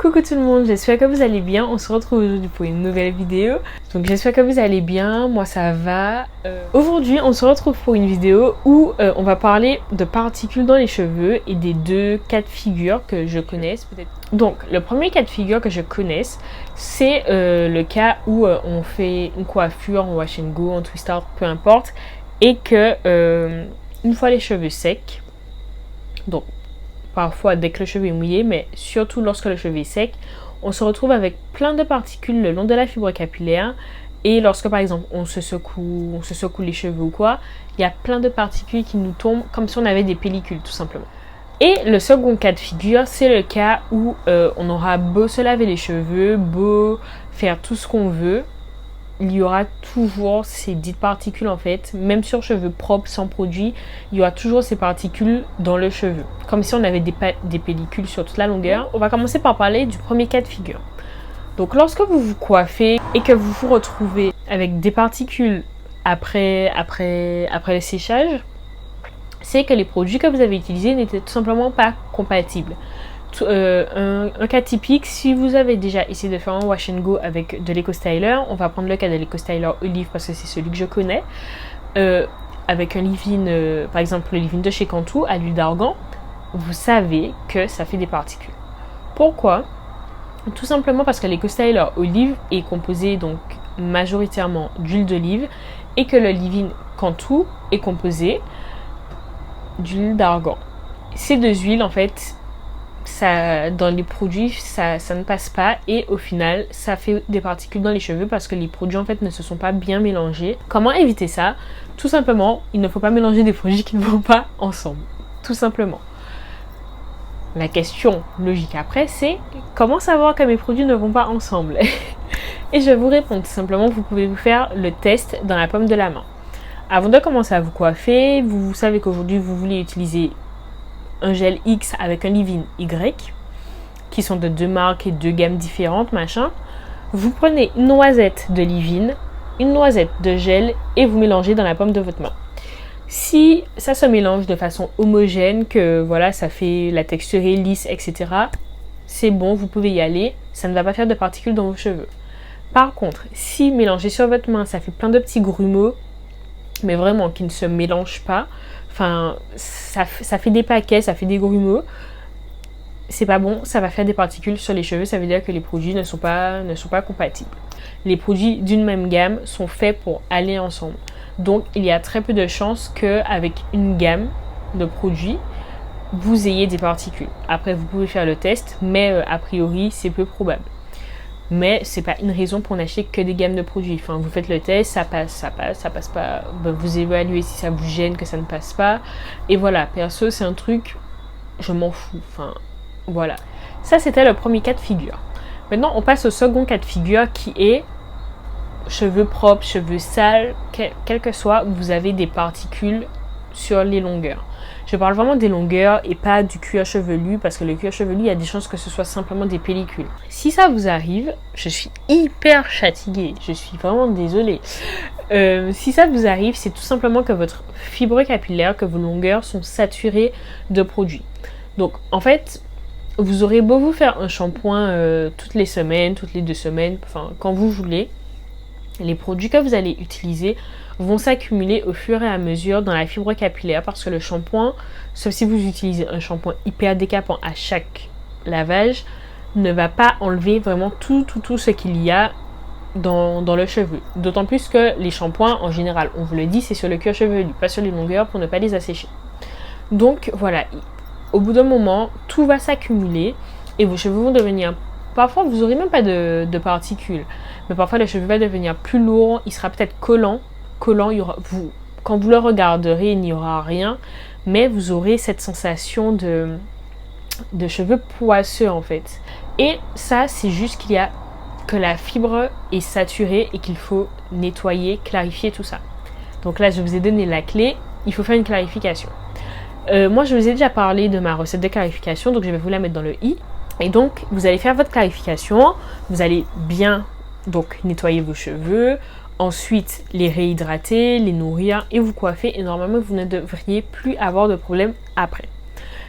Coucou tout le monde, j'espère que vous allez bien. On se retrouve aujourd'hui pour une nouvelle vidéo. Donc j'espère que vous allez bien, moi ça va. Aujourd'hui on se retrouve pour une vidéo où on va parler de particules dans les cheveux et des deux cas de figure que je connaisse peut-être. Donc le premier cas de figure que je connaisse, c'est le cas où on fait une coiffure en wash and go, en twist out, peu importe. Et que une fois les cheveux secs, donc parfois dès que le cheveu est mouillé, mais surtout lorsque le cheveu est sec, on se retrouve avec plein de particules le long de la fibre capillaire. Et lorsque par exemple on se secoue les cheveux ou quoi, il y a plein de particules qui nous tombent comme si on avait des pellicules tout simplement. Et le second cas de figure, c'est le cas où on aura beau se laver les cheveux, beau faire tout ce qu'on veut, il y aura toujours ces dites particules en fait, même sur cheveux propres sans produit, il y aura toujours ces particules dans le cheveu, comme si on avait des pellicules sur toute la longueur. On va commencer par parler du premier cas de figure. Donc lorsque vous vous coiffez et que vous vous retrouvez avec des particules après le séchage, c'est que les produits que vous avez utilisés n'étaient tout simplement pas compatibles. Un cas typique, si vous avez déjà essayé de faire un wash and go avec de l'Eco-Styler, on va prendre le cas de l'Eco-Styler Olive parce que c'est celui que je connais, avec un leave-in, par exemple le leave-in de chez Cantu à l'huile d'argan, vous savez que ça fait des particules. Pourquoi? Tout simplement parce que l'Eco-Styler Olive est composé donc majoritairement d'huile d'olive et que le leave-in Cantu est composé d'huile d'argan. Ces deux huiles en fait, dans les produits, ça ne passe pas et au final, ça fait des particules dans les cheveux parce que les produits en fait ne se sont pas bien mélangés. Comment éviter ça? Tout simplement, il ne faut pas mélanger des produits qui ne vont pas ensemble. Tout simplement. La question logique après, c'est comment savoir que mes produits ne vont pas ensemble? Et je vais vous répondre tout simplement, vous pouvez vous faire le test dans la paume de la main. Avant de commencer à vous coiffer, vous savez qu'aujourd'hui vous voulez utiliser un gel X avec un leave-in Y, qui sont de deux marques et deux gammes différentes, machin. Vous prenez une noisette de leave-in, une noisette de gel et vous mélangez dans la paume de votre main. Si ça se mélange de façon homogène, que voilà, ça fait la texture est lisse, etc., c'est bon, vous pouvez y aller, ça ne va pas faire de particules dans vos cheveux. Par contre, si mélangé sur votre main, ça fait plein de petits grumeaux, mais vraiment qui ne se mélangent pas, enfin, ça fait des paquets, ça fait des grumeaux. C'est pas bon, ça va faire des particules sur les cheveux, ça veut dire que les produits ne sont pas compatibles. Les produits d'une même gamme sont faits pour aller ensemble. Donc, il y a très peu de chances qu'avec une gamme de produits, vous ayez des particules. Après, vous pouvez faire le test, mais a priori, c'est peu probable. Mais c'est pas une raison pour n'acheter que des gammes de produits. Enfin, vous faites le test, ça passe pas. Ben, vous évaluez si ça vous gêne, que ça ne passe pas. Et voilà, perso, c'est un truc, je m'en fous. Enfin, voilà. Ça, c'était le premier cas de figure. Maintenant, on passe au second cas de figure qui est cheveux propres, cheveux sales, quel que soit, vous avez des particules sur les longueurs. Je parle vraiment des longueurs et pas du cuir chevelu parce que le cuir chevelu, il y a des chances que ce soit simplement des pellicules. Si ça vous arrive, je suis hyper fatiguée, je suis vraiment désolée. Si ça vous arrive, c'est tout simplement que votre fibre capillaire, que vos longueurs sont saturées de produits. Donc en fait, vous aurez beau vous faire un shampoing toutes les semaines, toutes les 2 semaines, enfin quand vous voulez, les produits que vous allez utiliser vont s'accumuler au fur et à mesure dans la fibre capillaire parce que le shampoing, sauf si vous utilisez un shampoing hyper décapant à chaque lavage, ne va pas enlever vraiment tout ce qu'il y a dans le cheveu. D'autant plus que les shampoings, en général, on vous le dit, c'est sur le cuir chevelu, pas sur les longueurs pour ne pas les assécher. Donc voilà, au bout d'un moment, tout va s'accumuler et vos cheveux vont devenir... Parfois, vous n'aurez même pas de particules, mais parfois le cheveu va devenir plus lourd, il sera peut-être collant, il y aura, quand vous le regarderez, il n'y aura rien, mais vous aurez cette sensation de cheveux poisseux en fait. Et ça, c'est juste que la fibre est saturée et qu'il faut nettoyer, clarifier tout ça. Donc là, je vous ai donné la clé, il faut faire une clarification. Moi, je vous ai déjà parlé de ma recette de clarification, donc je vais vous la mettre dans le i. Et donc, vous allez faire votre clarification, vous allez bien donc nettoyer vos cheveux, ensuite les réhydrater, les nourrir et vous coiffer et normalement vous ne devriez plus avoir de problème après.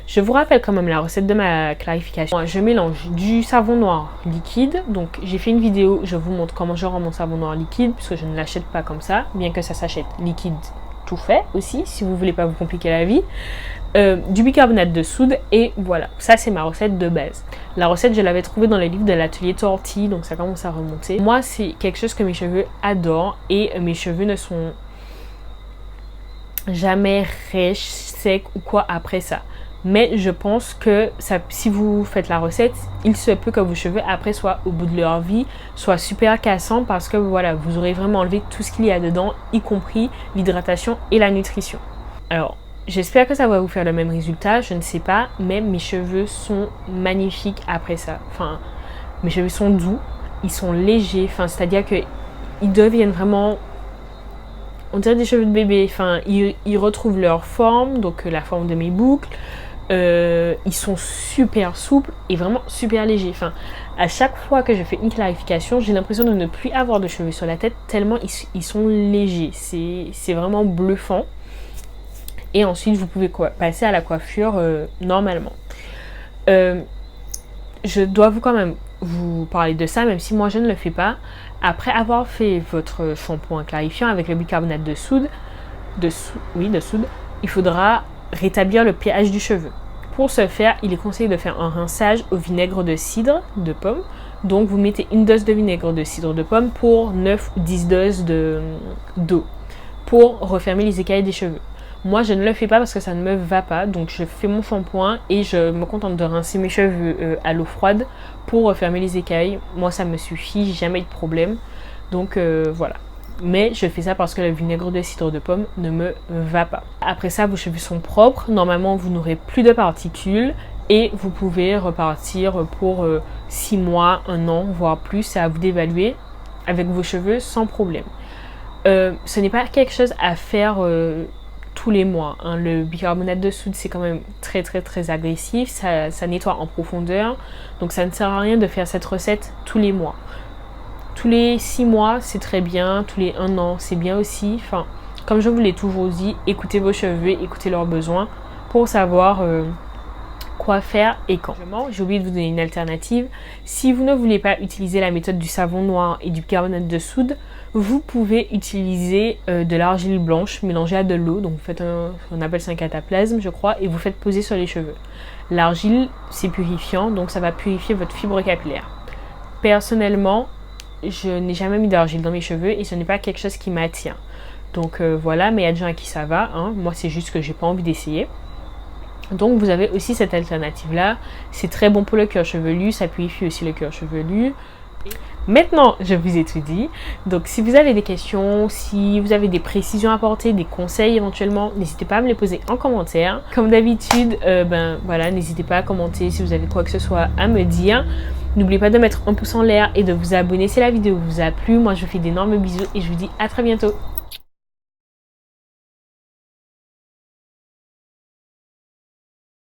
Je vous rappelle quand même la recette de ma clarification. Je mélange du savon noir liquide. Donc j'ai fait une vidéo, je vous montre comment je rends mon savon noir liquide, puisque je ne l'achète pas comme ça, bien que ça s'achète liquide tout fait aussi, si vous voulez pas vous compliquer la vie. Du bicarbonate de soude et voilà, ça c'est ma recette de base. La recette, je l'avais trouvée dans les livres de l'atelier Tortille, donc ça commence à remonter. Moi, c'est quelque chose que mes cheveux adorent et mes cheveux ne sont jamais rêches, secs ou quoi après ça. Mais je pense que ça, si vous faites la recette, il se peut que vos cheveux après soient au bout de leur vie, soient super cassants parce que voilà, vous aurez vraiment enlevé tout ce qu'il y a dedans, y compris l'hydratation et la nutrition. Alors, j'espère que ça va vous faire le même résultat, je ne sais pas, mais mes cheveux sont magnifiques après ça. Enfin, mes cheveux sont doux, ils sont légers, enfin, c'est-à-dire qu'ils deviennent vraiment, on dirait des cheveux de bébé. Enfin, ils retrouvent leur forme, donc la forme de mes boucles. Ils sont super souples et vraiment super légers. Enfin, à chaque fois que je fais une clarification, j'ai l'impression de ne plus avoir de cheveux sur la tête tellement ils sont légers. C'est vraiment bluffant. Et ensuite, vous pouvez passer à la coiffure normalement. Je dois quand même vous parler de ça, même si moi je ne le fais pas. Après avoir fait votre shampoing clarifiant avec le bicarbonate de soude, il faudra rétablir le pH du cheveu. Pour ce faire, il est conseillé de faire un rinçage au vinaigre de cidre de pomme. Donc vous mettez une dose de vinaigre de cidre de pomme pour 9 ou 10 doses d'eau pour refermer les écailles des cheveux. Moi, je ne le fais pas parce que ça ne me va pas. Donc, je fais mon shampoing et je me contente de rincer mes cheveux à l'eau froide pour refermer les écailles. Moi, ça me suffit, j'ai jamais eu de problème. Donc, voilà. Mais je fais ça parce que le vinaigre de cidre de pomme ne me va pas. Après ça, vos cheveux sont propres. Normalement, vous n'aurez plus de particules. Et vous pouvez repartir pour 6 mois, 1 an, voire plus. C'est à vous d'évaluer avec vos cheveux sans problème. Ce n'est pas quelque chose à faire tous les mois. Hein. Le bicarbonate de soude, c'est quand même très agressif. Ça nettoie en profondeur. Donc ça ne sert à rien de faire cette recette tous les mois. Tous les 6 mois, c'est très bien. Tous les 1 an, c'est bien aussi. Enfin, comme je vous l'ai toujours dit, écoutez vos cheveux, écoutez leurs besoins pour savoir quoi faire et quand. J'ai oublié de vous donner une alternative. Si vous ne voulez pas utiliser la méthode du savon noir et du bicarbonate de soude, vous pouvez utiliser de l'argile blanche mélangée à de l'eau. Donc vous faites on appelle ça un cataplasme, je crois, et vous faites poser sur les cheveux. L'argile, c'est purifiant, donc ça va purifier votre fibre capillaire. Personnellement, je n'ai jamais mis d'argile dans mes cheveux et ce n'est pas quelque chose qui m'attire. Donc voilà, mais il y a des gens à qui ça va. Hein. Moi, c'est juste que j'ai pas envie d'essayer. Donc vous avez aussi cette alternative là, c'est très bon pour le cuir chevelu, ça purifie aussi le cuir chevelu. Maintenant je vous ai tout dit, donc si vous avez des questions, si vous avez des précisions à apporter, des conseils éventuellement, n'hésitez pas à me les poser en commentaire. Comme d'habitude, voilà, n'hésitez pas à commenter si vous avez quoi que ce soit à me dire. N'oubliez pas de mettre un pouce en l'air et de vous abonner si la vidéo vous a plu. Moi je vous fais d'énormes bisous et je vous dis à très bientôt.